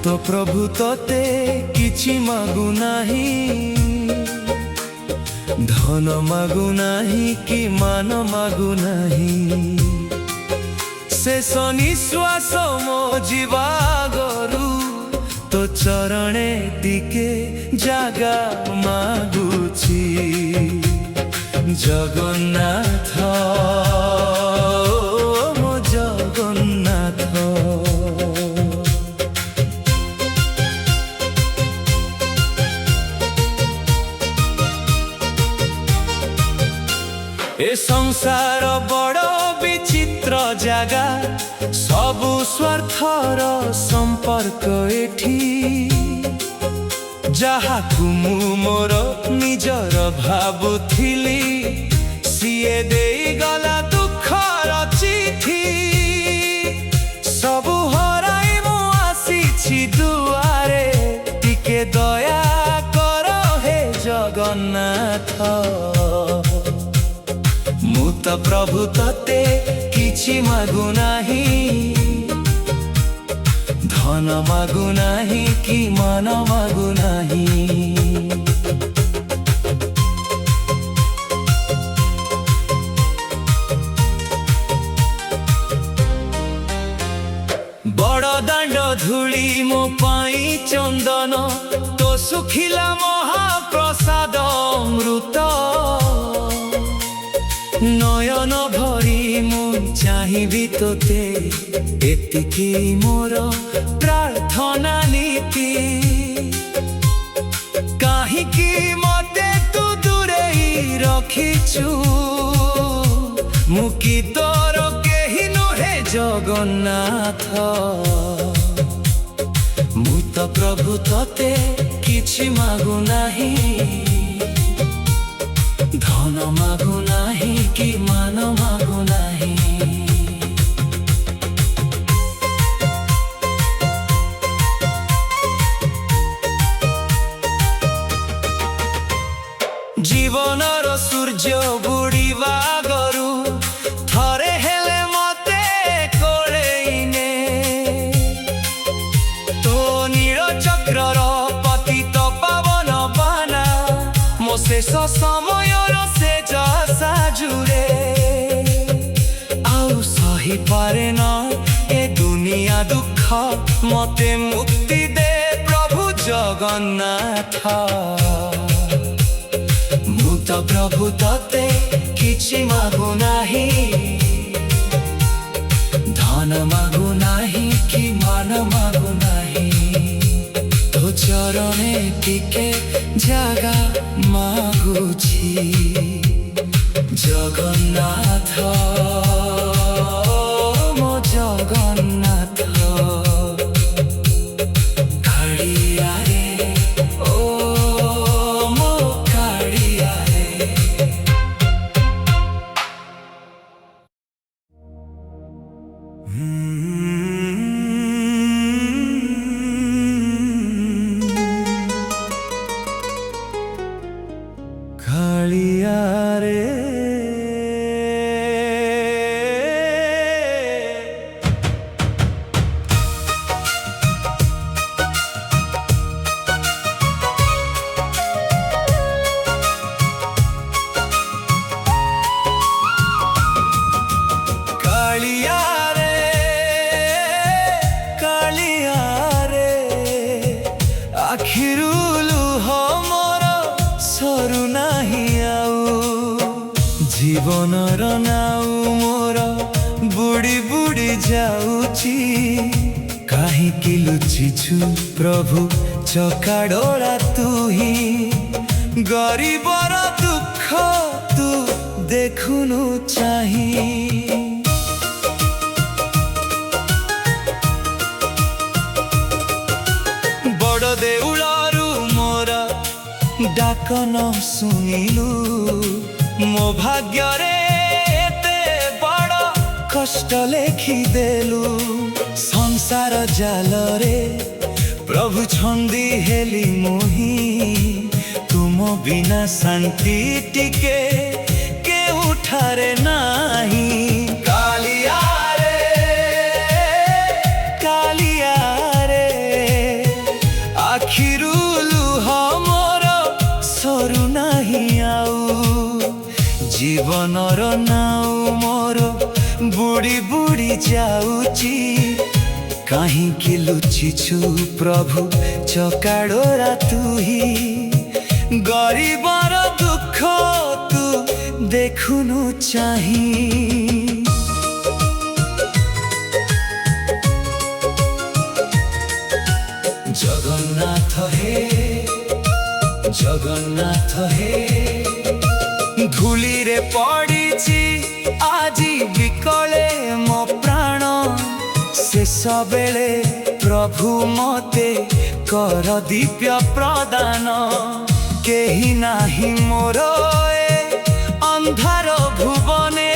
तो प्रभु तोते किछि मागु नाही, धन मागु नाही कि मान मागु नाही। शेष निश्वास मो जीवा गरु तो चरणे टिके जागा मागुछि। जगन्नाथ मो जगन्नाथ, ए संसार बड़ विचित्र जगा, सबु स्वार्थर संपर्क एठी। जहाकु मु मोर निजर भाबुथिली, सिए देई गला दुखर चिठी। सबु हराई मु आसीछि दुआरे, टिके दया कर हे जगन्नाथ। मुत प्रभु तते किछि मागु नाही, धन मागु नाही कि मान मागु नाही। बड़ दांड धूली मो पाई चंदन, तो सुखिला महाप्रसाद अमृत। नयन भरी मु चाहिबी तोते, एतिकी मोर प्रार्थना नीति। काहिकी मते तू दूरेई रखिछु, मुकी तोर केहि नुहे जगन्नाथ। मु तो प्रभु तोते किछि मागु नाही, धन मागु नाही कि मान मागु नाही। जीवनर सूर्य बुड़ीवा गरु, थरे हेले मते कोळेइने। तो नील चक्रर पतित पावन बाना, मो शेष समयर से साजुरे। आउ सही पारे न ए दुनिया दुख, मते मुक्ति दे प्रभु जगन्नाथ। मु तो प्रभु तते किछि मागु नाही, धन मागु नाही कि मान मागु नाही। तो चरणे टिके जागा मागुछि। जगन्नाथ मो जगन्नाथ, कालिया रे ओ मो कालिया रे। कालिया रे जीवनर नाउ मोर बुड़ी बुड़ी जाउची। काहिकी लुचिछु प्रभु चकाडोला तुही, गरीबर दुख तू देखुनु चाही। डाक न शुणिलु मो भाग्य बड़ कष्ट लेखिदेलु संसार जाल रे प्रभु छंदी हेली मोही तुम बिना शांति टिके के उठारे नाही कालिया रे आखिरु लुह मोर सरू नाही आउ जीवनर नाउ मोर बुड़ी बुड़ी जाउची काहींकि लुचिछु प्रभु चकाडोरा तुही गरीबर दुख तू देखुनु चाही जगन्नाथ हे धूली रे पड़ीची आजी विकले मो प्राण शेष बेले प्रभु मते कर दिव्य प्रदान केही नाही मोर ए अंधार भुवने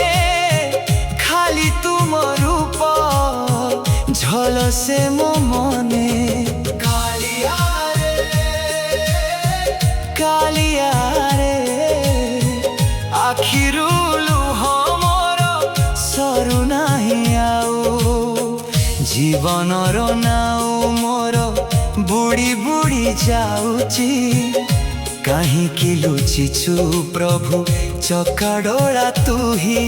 खाली तुम रूप झलसे मो मने कालिया रे आखिरु लुह मोर सरू नाही आउ जीवनर नाउ मोर बुड़ी बुड़ी जाउची काहींकि लुचिछु प्रभु चकाडोला तुही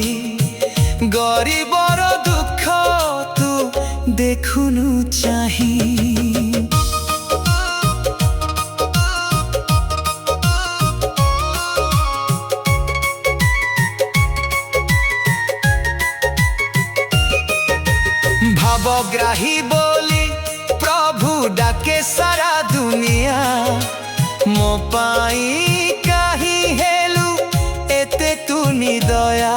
गरीबर दुख तू देखुनु चाही भावग्राही बोली प्रभु डाके सारा दुनिया मो पाई काहि हेलु एते तू निदया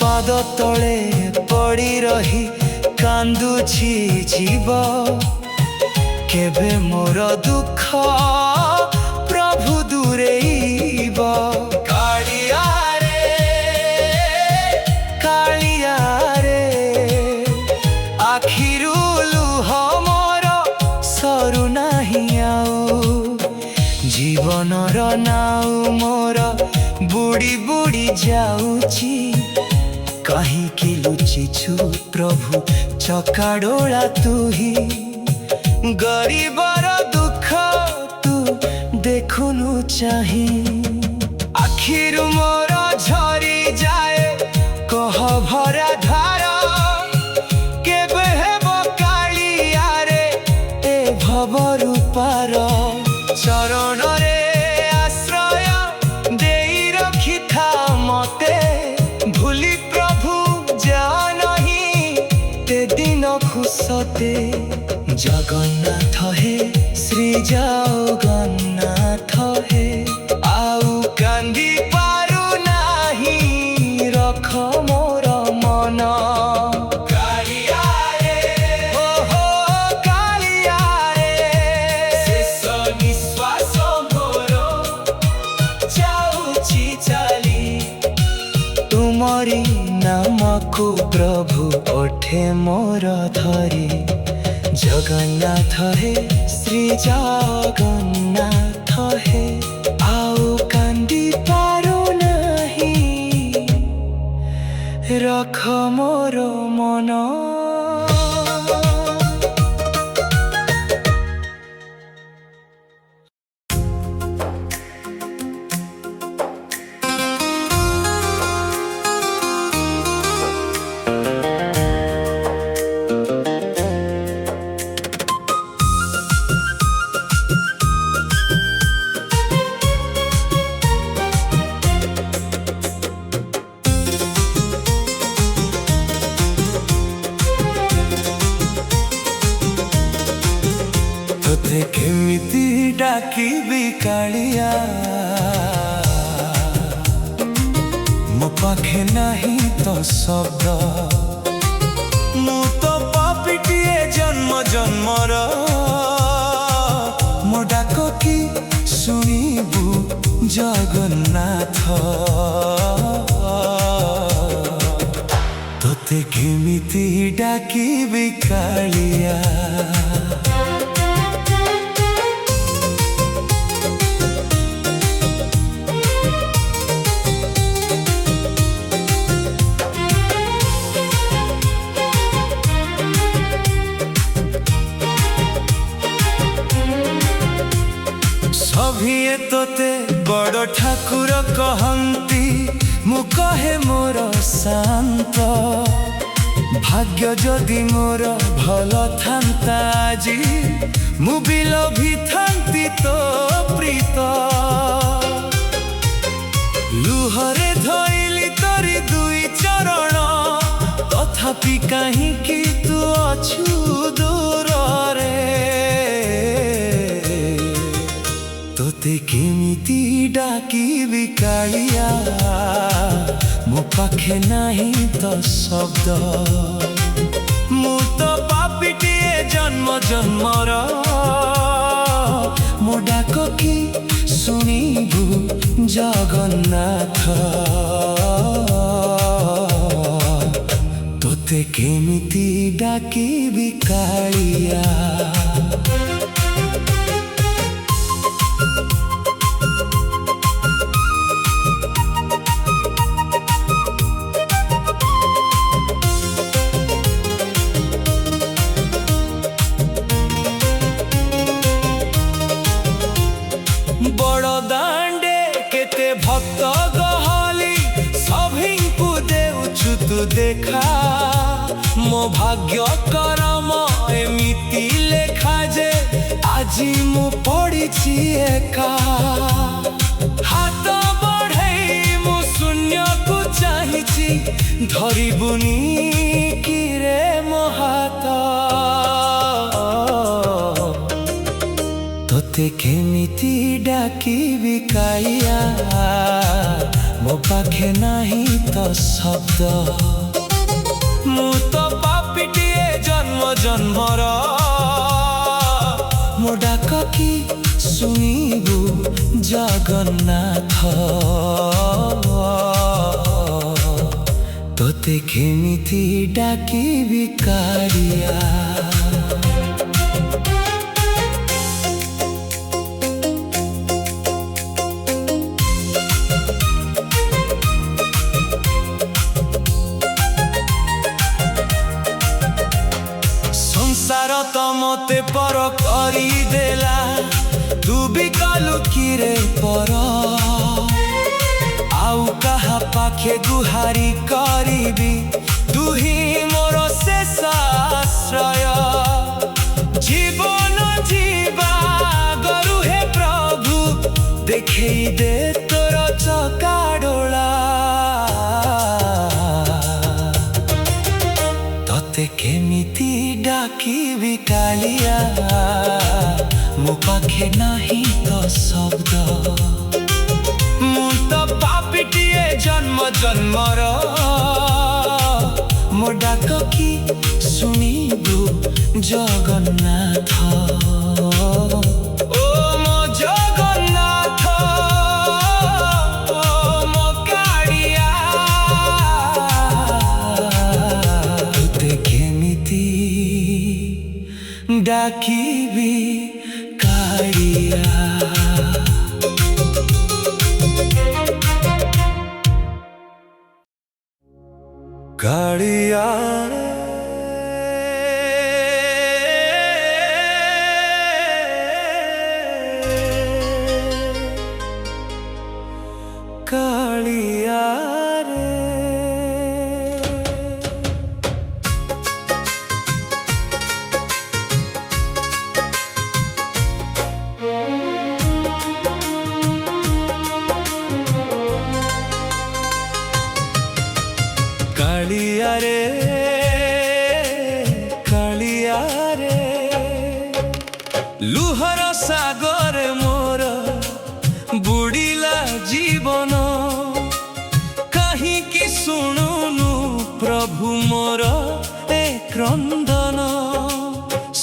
पाद तले पड़ी रही कांदुछि जीव केबे मोर दुख प्रभु दूरेइब आखिरु लुह मोर सरू नाही आउ जीवनर नाउ मोर बुड़ी बुड़ी जाउची काहींकि लुचिछु प्रभु चकाडोला तुही गरीबर दुख तू देखुनु चाही आखिरु मोर झरी जाए कह भरा धार भवरूपार चरण रे आश्रय देई रखी था मते भूली प्रभु जा नहीं ते दिन खुशते जगन्नाथ हे श्री जगन्नाथ हे आउ कांदी पारु नाही रख मोर मन तुमरी नामको प्रभु ओठे मोर धरी जगन्नाथ हे श्री जगन्नाथ हे आउ कांदी पारु नाही रख मोर मन तोते केमिति डाकिबी कालिया मो पाखे नाही तो शब्द मु तो पापिटिए जन्म जन्मर मो डाक कि शुणिबु जगन्नाथ तोते केमिति डाकिबि कालिया। सभिए तोते बड़ ठाकुर कहंती मु कहे मोर शांत भाग्य जदि मोर भल थांता आजी मु बिलभी थांती तो प्रीत लुहरे धइली तोरी दुई चरण तथापि कहीं कि तू अछु दूर रे तोते केमिति डाकिबि कालिया मो पाखे नाही तो शब्द मु तो पापिटिए जन्म जन्मर मो डाक कि सुनिबु जगन्नाथ तोते केमिति डाकिबि कालिया। भक्त गहली सभिंकु देउछु तू देखा मो भाग्य करम एमिति लेखा जे आजी मु पड़िछि एका हाथ बढ़ाई मु शून्य को चाहिछि धरिबुनी कि रे मो हाथ तोते केमिति डाकिबि कालिया मो पाखे नाही तो शब्द मु तो पापिटिए जन्म जन्मर मो डाक कि सुनिबु जगन्नाथ तोते केमिति डाकिबि कालिया। संसार तो मते पर करी देला तू भी कलु किरे पर आउ कहा पाखे गुहारी करीबी तू ही मोर शेष आश्रय जीवन जीवा गरु हे प्रभु देखई दे तोर चकाडोला तोते केमिति डाकिबि कालिया मो पाखे नाही तो शब्द मु तो पापिटिए जन्म जन्मर मो डाक कि सुनिबु जगन्नाथ ओ मो जगन्नाथ मो कालिया तोते केमिति डाकिबि कालिया। कालिया कालिया रे कालिया रे कालिया रे लुहर सागर मोर बुड़िला जीवन कहीं कि शुणुनु प्रभु मोर ए क्रंदन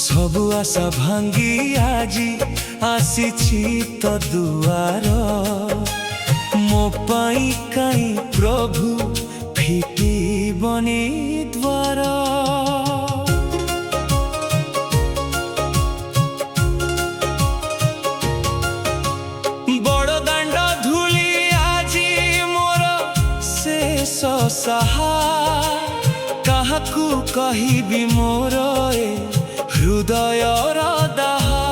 सबु आशा भांगी आजी आसीछि तो दुआर ମୋ ପାଇଁ କାଇଁ ପ୍ରଭୁ ଫିଟିବନି ଦ୍ୱାର। ବଡ଼ ଦାଣ୍ଡ ଧୂଳି ଆଜି ମୋର ଶେଷ ସାହା, କାହାକୁ କହିବି ମୋର ଏ ହୃଦୟର ଦାହା।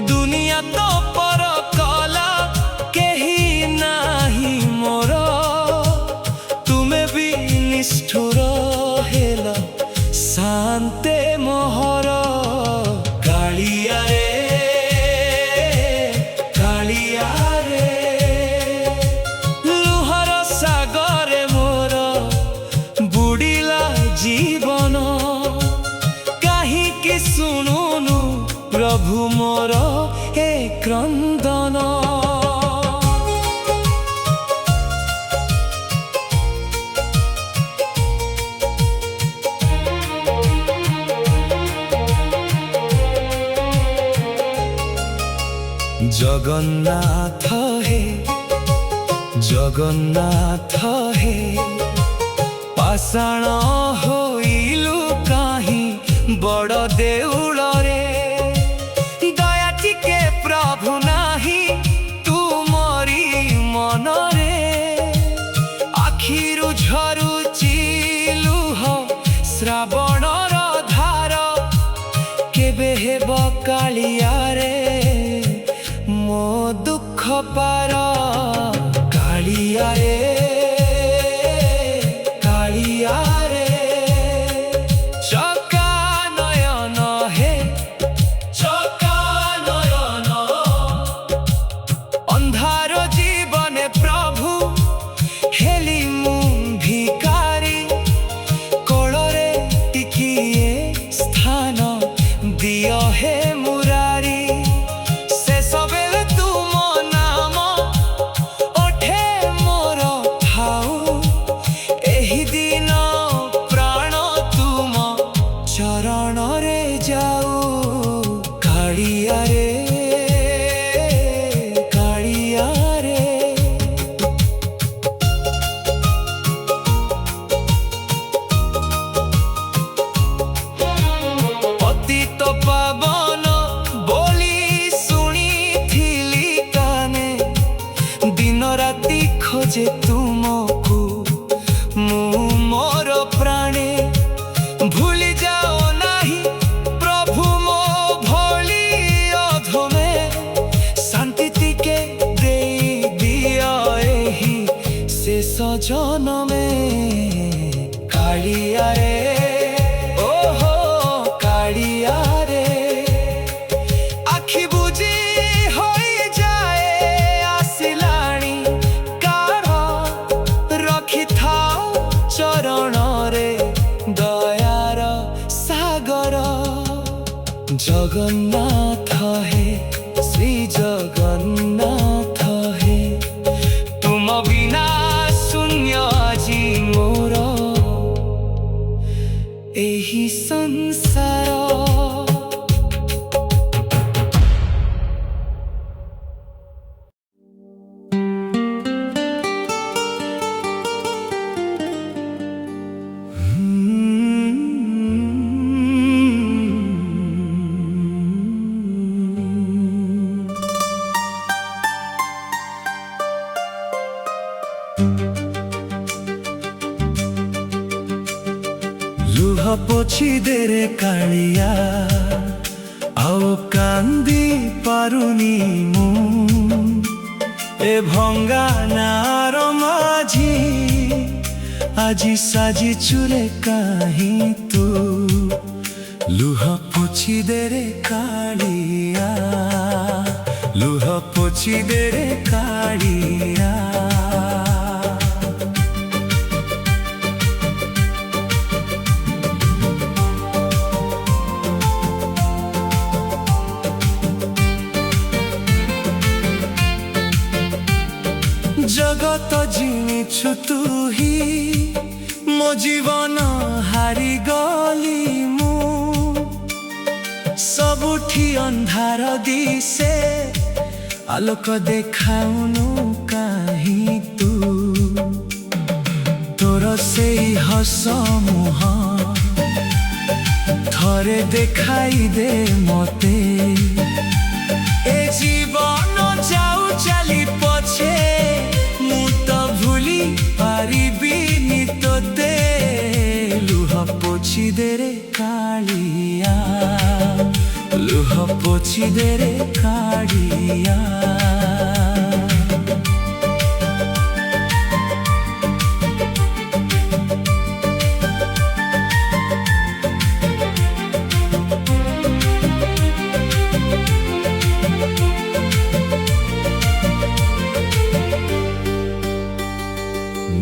ଦୁନିଆ ତ ପର କଲା କେହି ନାହିଁ ମୋର, ତୁମେ ବି ନିଷ୍ଠୁର ହେଲ ଶାନ୍ତେ ମୋହର। କାଳିଆରେ କାଳିଆରେ ଲୁହର ସାଗରେ ମୋର ବୁଡ଼ିଲା ଜୀବନ, କାହିଁକି ଶୁଣୁନୁ ପ୍ରଭୁ ମୋର ଏ କ୍ରନ୍ଦନ। ଜଗନ୍ନାଥ ହେ ଜଗନ୍ନାଥ ହେ, ପାଷାଣ ହୋଇଲୁ କାହିଁ ବଡ଼ ଦେଉଳରେ। ଦୟା ଟିକେ ପ୍ରଭୁ ନାହିଁ ତୁମରି ମନରେ, ଆଖିରୁ ଝରୁଛି ଲୁହ ଶ୍ରାବଣର ଧାର। କେବେ ହେବ କାଳିଆରେ ମୋ ଦୁଃଖ ପାର। କାଳିଆରେ କାଳିଆରେ ଚକା ନୟନ ହେ ଚକା ନୟନ, ଅନ୍ଧାର ଜୀବନେ ପ୍ରଭୁ ହେଲି ମୁଁ ଭିକାରୀ। କୋଳରେ ଟିକିଏ ସ୍ଥାନ ଦିଅ ହେ ମୁରାରୀ, ଶେଷବେଳେ ତୁମ ନାମ ଓଠେ ମୋର ଥାଉ। ଏହି ଦିନ ପ୍ରାଣ ତୁମ ଚରଣରେ ଯାଉ। କାଳିଆରେ କାଳିଆରେ ପତିତ ପାବନ ବୋଲି ଶୁଣିଥିଲି କାନେ, ଦିନ ରାତି ଖୋଜେ ତୁମକୁ ମୁଁ ମୋର ପ୍ରାଣେ। ଭୁଲି ଯାଅ ନାହିଁ ପ୍ରଭୁ ମୋ ଭଳି ଅଧମେ, ଶାନ୍ତି ଟିକେ ଦେଇ ଦିଅ ଏହି ଶେଷ ଜନମେ। କାଳିଆରେ ଓହୋ କାଳିଆରେ, ଆଖି ବୁଜି ହୋଇଯାଏ ଆସିଲାଣି କାଳ। ରଖିଥାଉ ଚରଣରେ ଦୟାର ସାଗର। ଜଗନ୍ନାଥ ହେ ଶ୍ରୀ ଜଗନ୍ନାଥ ହେ, ତୁମ ବିନା ଶୂନ୍ୟ ଆଜି ମୋର ଏହି ସଂସାର। ଲୁହ ପୋଛି ଦେରେ କାଳିଆ, ଆଉ କାନ୍ଦି ପାରୁନି ମୁଁ। ଏ ଭଙ୍ଗା ନାର ମାଝି ଆଜି ସାଜିଚୁରେ କାହିଁ ତୁ। ଲୁହ ପୋଛି ଦେରେ କାଳିଆ, ଲୁହ ପୋଛି ଦେରେ କାଳିଆ। जगत जिनिछु तू ही मो जीवन हारी गली मु सबुठी अंधार दिसे आलोक देखाउनु का से हस मुहा थरे देखाई दे मते ए जीवन जाऊ चली पछे मु तो भूली पारिबिनी तोते लुह पोछि दे रे कालिया लुह पोछि दे रे कालिया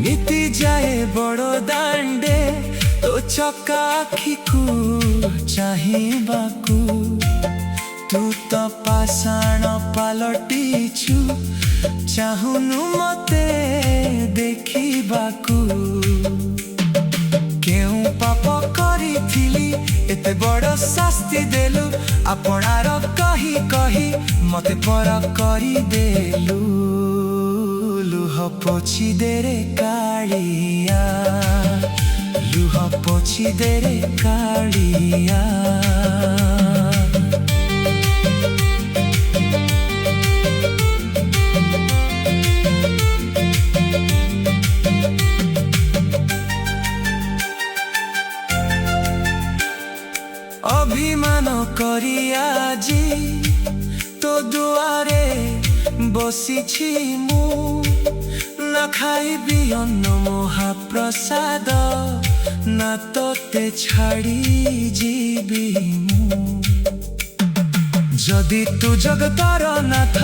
नीति जाए बड़ो दांडे तो चका आखिकू चाहिबाकू तू तो पाषाण पालटिछु चाहुनु मते देखिबाकू केउ पाप करिथिली एते बड़ शास्ति देलु आपणार कही कही मते पर करी देलु लुह पोछि दे रे कालिया लुह पोछि दे रे कालिया अभिमान करी आजी तो दुआरे बसिछि मु न खाइबी अन्न महाप्रसाद ना तोते छाड़ी जीवी मु जदि तू जगतर नाथ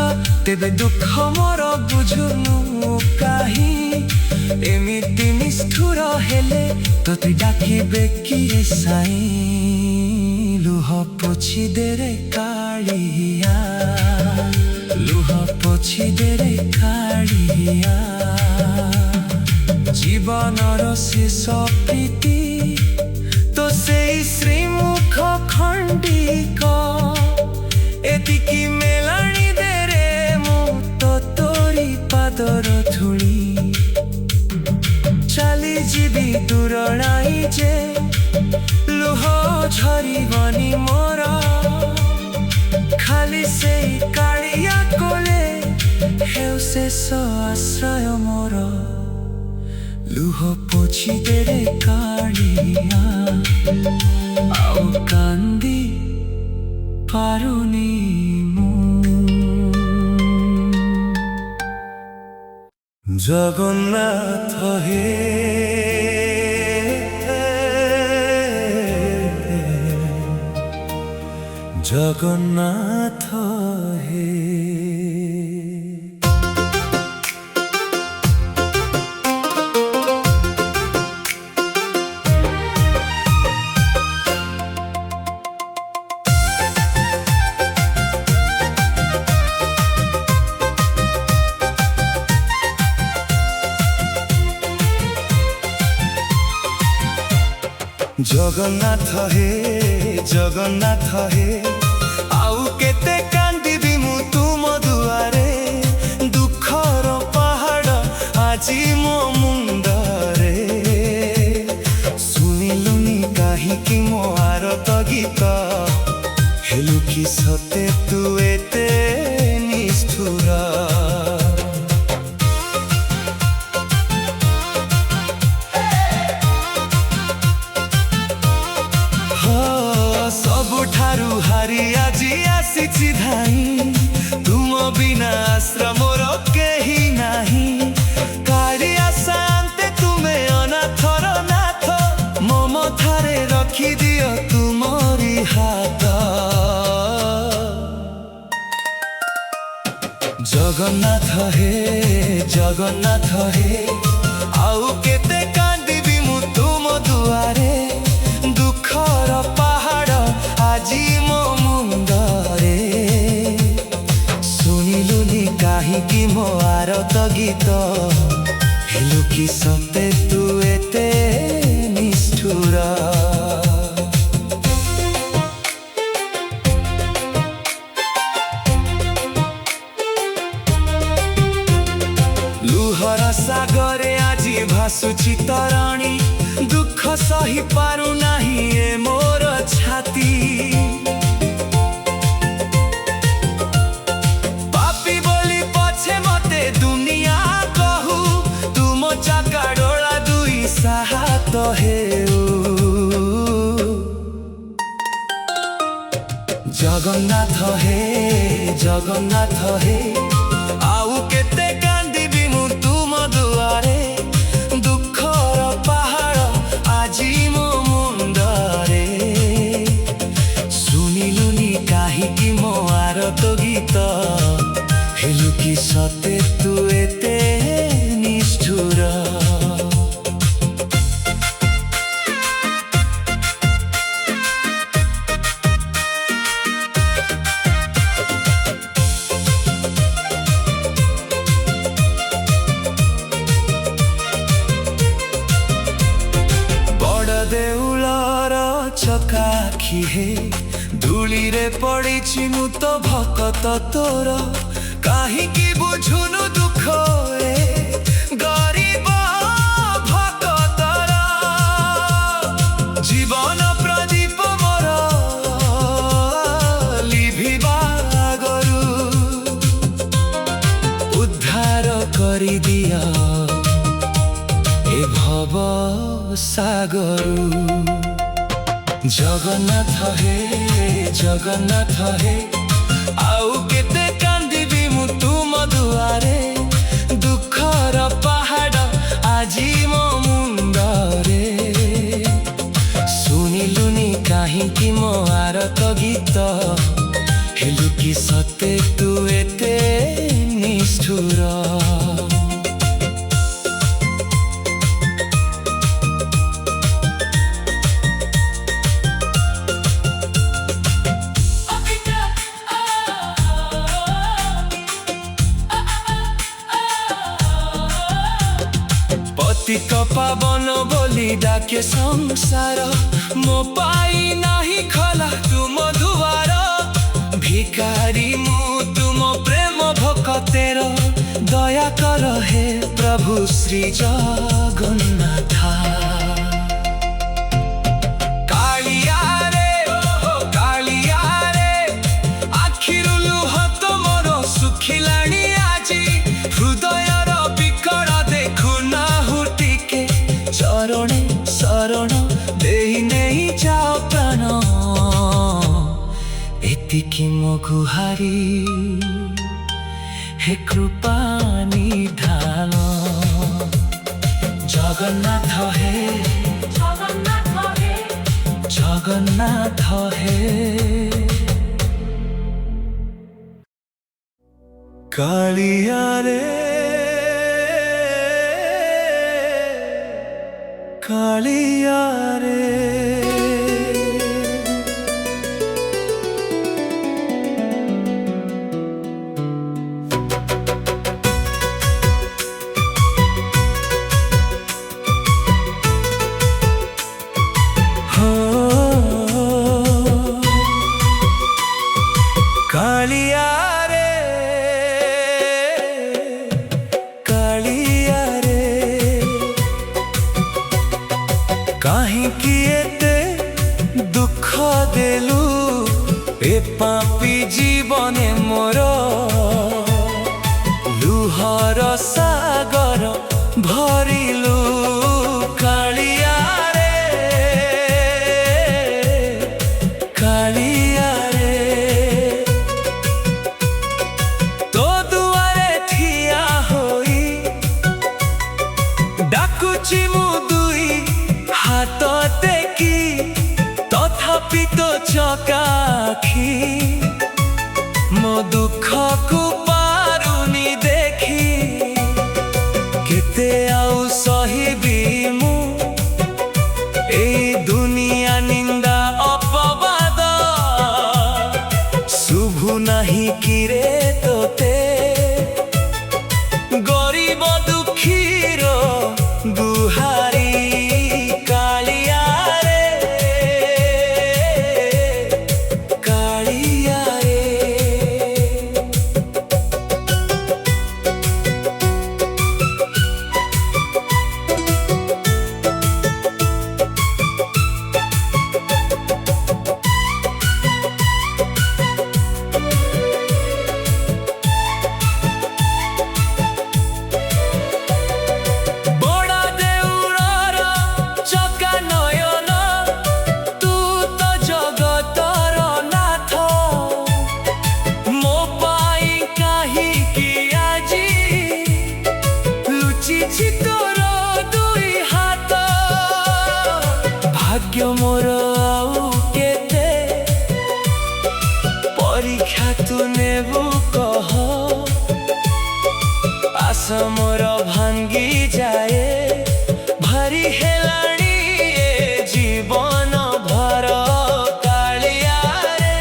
तेबे दुख मोर बुझुनु काहि एमिति निष्ठुर हेले तोते डाकिबे किए साई लुह पोछि दे रे कालिया लुह पोछि दे रे कालिया जीवनर शेष प्रीति तो सेई श्रीमुख खंडिक एतिकी मेलाणी दे रे मु तो तोरी पादर धूली चली जीवी दूरणाई जे लुह झरिबनी मोर खाली से कालिया कोले हेउ शेष आश्रय मोर लुह पोछि दे रे कालिया आउ कांदी पारुनी मु जगन्नाथ हे जगन्नाथ हे जगन्नाथ हे जगन्नाथ हे आउ केते कांदिबी मु तुम दुआरे दुखर पहाड़ आजी मो मुंडरे सुनिलुनी काहिकी मो आरत गीत हेलु कि सते तू एते निष्ठुर सबुठारु हारी आजी आसीछि धाई तुम बिना आश्रम मोर केही नाही कालिया शांते तुमे अनाथर नाथ मो मथारे रखी दियो तुमरी हाथ जगन्नाथ हे जगन्नाथ हे आउ केते कांदिबी मु तुम दुआरे दुखर पहाड़ आजी मो मुंडरे सुनिलुनी काहिकी मो आरत गीत हेलु कि सते तू एते निष्ठुर लुहर सागरे आजी भासुची तराणी दुख सही पारु नाही ए मोर छाती पापी बोली पछे मते दुनिया कहू तुम चाका डोला दुई साहात हेउ जगन्नाथ हे आउ केते कांदिबी मु तुम दुआरे दुखर पहाड़ आजी मो मुंडरे सुनिलुनी काहीकि मो आरत गीत हेलु कि सते तू एते निष्ठुर चकाखी हे धूली रे पड़ी मु तो भकत तोर काहीकि बुझुनु दुख ए गरीब भकतर जीवन प्रदीप मोर लिभिबा गरु उद्धार करि दिया ए भव सागरु जगन्नाथ हे आउ केते कांदिबी मु तुम दुआरे दुखर पहाड़ आजी मो मुंडरे सुनिलुनी काहीकि मो आरत गीत हेलु कि सते तू एते निष्ठुर पतित पावन बोली डाके संसार मो पाई नाही खला तुम दुआर भिकारी मु तुम प्रेम भक्तेर दया कर हे प्रभु श्री जगन्नाथ कालिया रे आखिरु लुह तोमर सुखिलाणी आजी हृदयर बिकट देखु चरणे शरण देहि नहीं जाओ प्राण एतिकी मो गुहारी हे कृपा निधान जगन्नाथ हे कालिया रे कालिया रे कालिया रे कालिया रे काहीकि एते दुख देलु ए पापी जीवने मोर लुहर सागर भरिलु कालिया रे कालिया रे तो दुआरे ठिया होई डाकुची मु दुई हाथ टेकी तथापि तो चकाखी मो दुख को पारुनी देखी केते आउ सहिबी मु ए दुनिया निंदा अपवाद शुभु नहीं किरे तोते गरीब दुखीर गुहारी कालिया रे कालिया रे परीक्षा तू नेबू कह आस मोर भांगी जाए भारी हेलाणी ए जीवन भर कालिया रे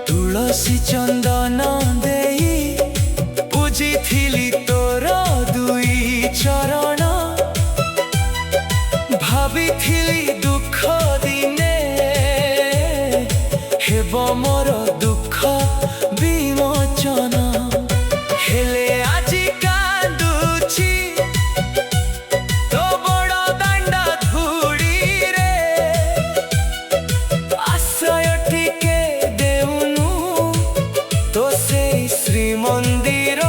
तुलसी चंदन देई पूजिथिली तोर दुई चरण भाविथिली दुख दिने हेब मोर दुख विमोचन हेले आजी कांदुची तो बड़ दांडा धूड़ी रे आश्रय टिके देउनु तो से श्रीमंदिर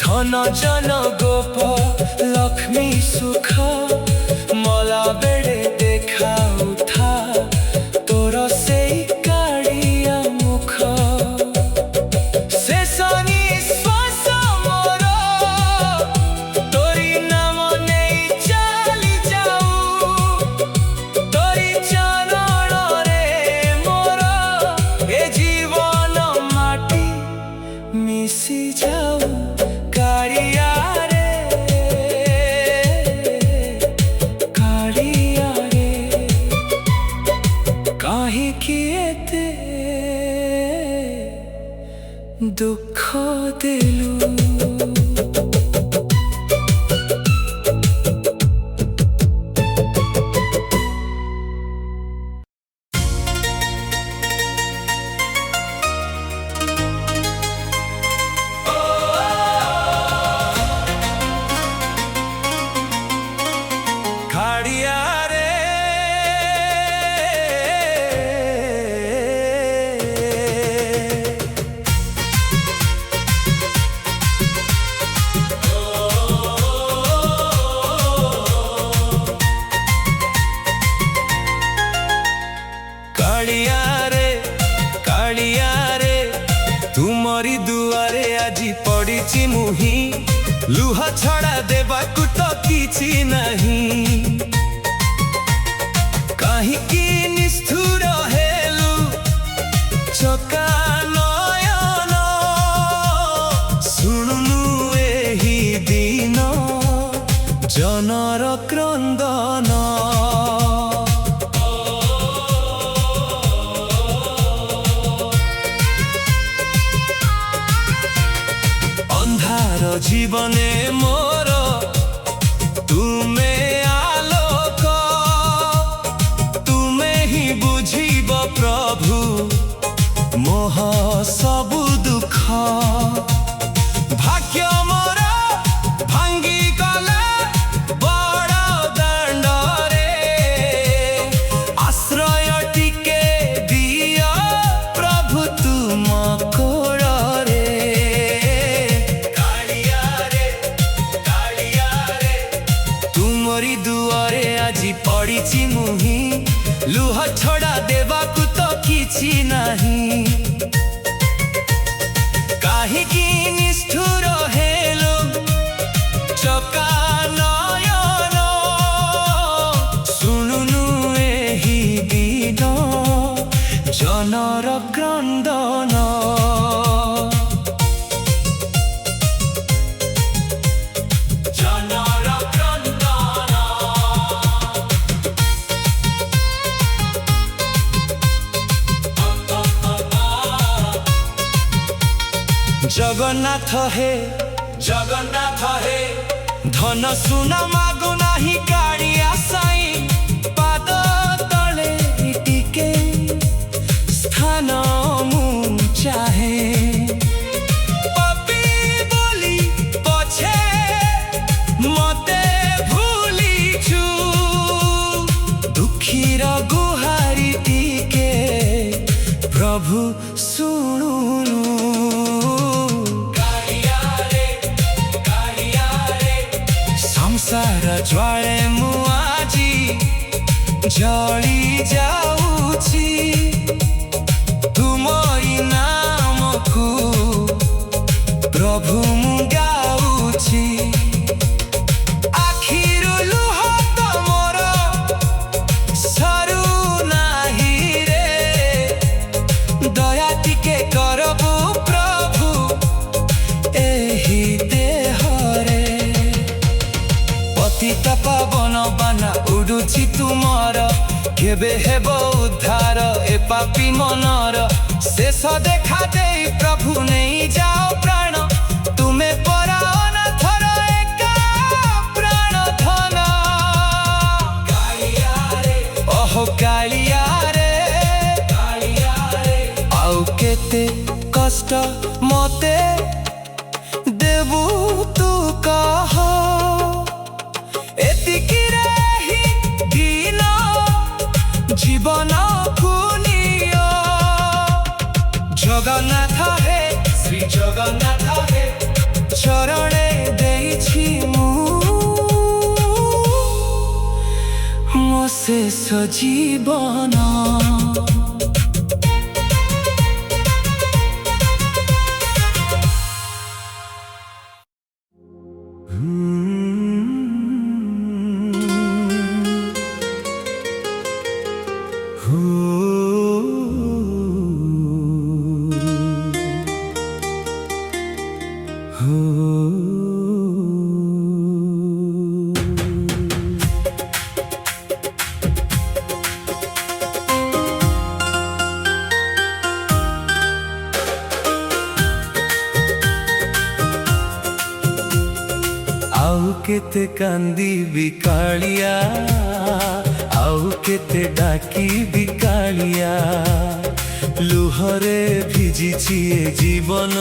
धन जन गोप लक्ष्मी सुख मला बेड़े देखा उठा तोर से काड़िया मुख शेष निश्वास मोर तोरी नाम नहीं चली जाऊ तोरी चरण रे मोर ए जीवन माटी मिसी जाऊ दुख दिलू तुमरी दुआरे आजी पड़ी मुही लुह छड़ा देवाकू तो किछि नहीं काहिकी निष्ठुर हेलु चका नयन शुणुनु एही दिन जनर क्रंदन जीवने मोर तुमे आलोक तुमे ही बुझीब प्रभु मोह सबु दुख भाग्य मोर भांगी गला बड़ दांड रे आश्रय टिके दिया प्रभु तुम कोल दुआरे आजी पड़ी मुही लुह छड़ा देवाकू तो किछि नहीं काहिकी निष्ठुर हेलु चका नयन शुणुनु एही दिन जनर क्रंदन जगन्नाथ हे धन सुना मागो नाही काड़िया साई पाद तले टिके स्थान मु चाहे पपी बोली पछे मते ज्वाळे मु आजी जଳି जाऊछि तुमरी नामकु प्रभु मु गाऊछि आखिरु लुह तमर सरू नाही रे दया टिके करबु प्रभु एही देहरे पतित पावन बाना उडुछि तुमर केबे हेब उद्धार ए पापी मनर शेष देखा दे प्रभु नहीं जाओ प्राण तुमे परा अनाथर एका प्राण धन ओहो कालिया रे आउ केते कष्ट मते देबु तू कह एतिकिरे ही दिन जीवन कुनिय जगन्नाथ हे श्री जगन्नाथ हे चरणे देइछि मु मो शेष जीवन आउ केते कांदी बिकालिया आउ केते डाकी बिकालिया लुहरे भिजिछि ए जीवन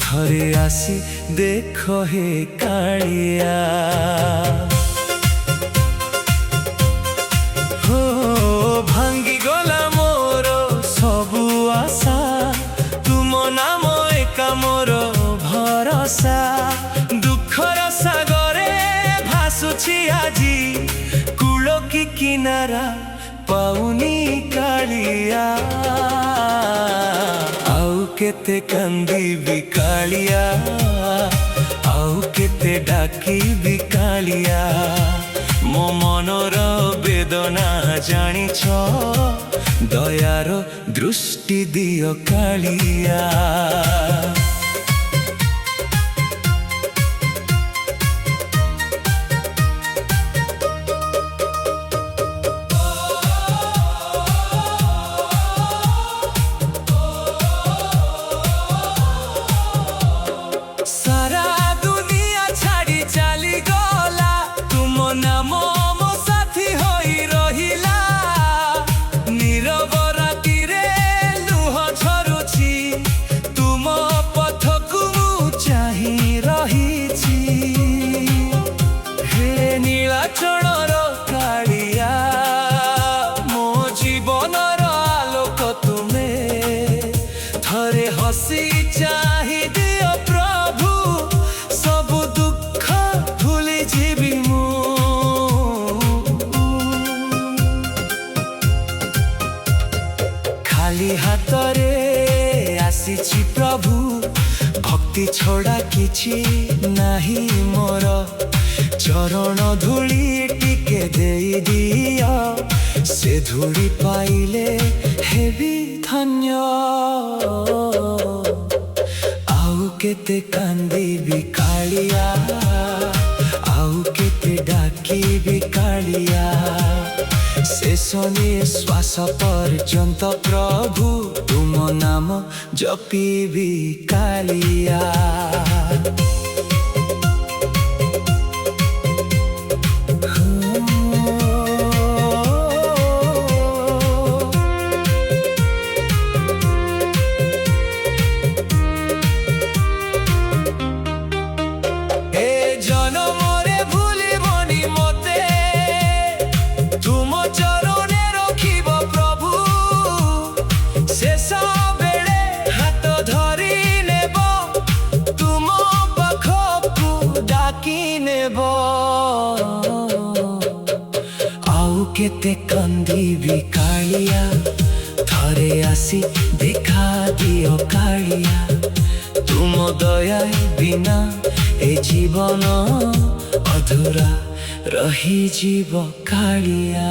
थरे आसी देख हे कालिया हो भांगी गला मोर सबु आशा तुम नाम एका मोर भरोसा दुखर सागरे भासुछि आजी कूलो की किनारा पाउनी कालिया आउ केते कांदी बिकालिया आउ केते डाकी बिकालिया मो मनर वेदना जानिछ दयार दृष्टि दियो कालिया सारा दुनिया छाड़ी चली गला तुम नाम मो साथी होई रहिला नीरव राति रे लुह झरुछि तुम पथकु मु चाहि रहिछि हे नीलाचलर कालिया मो जीवनर आलोक तुमे थरे हसी चाहि दियो प्रभु सब दुख भूली जीवी मु खाली हातरे आसीछि प्रभु भक्ति छोड़ा किछि नाही मोर चरण धूली टिके देई दिया से धूली पाइले हेबी धन्य आउ केते कांदी बिकालिया आउ केते डाकी बिकालिया शेष निश्वास पर्यंत प्रभु तुम नाम जपी बिकालिया शेष बेले हाथ धरी नेब तुम पाख केते कंदीबी कालिया थरे आसी देखा दियो कालिया तुम दया बिना ए जीवन अधूरा रही जीव कालिया।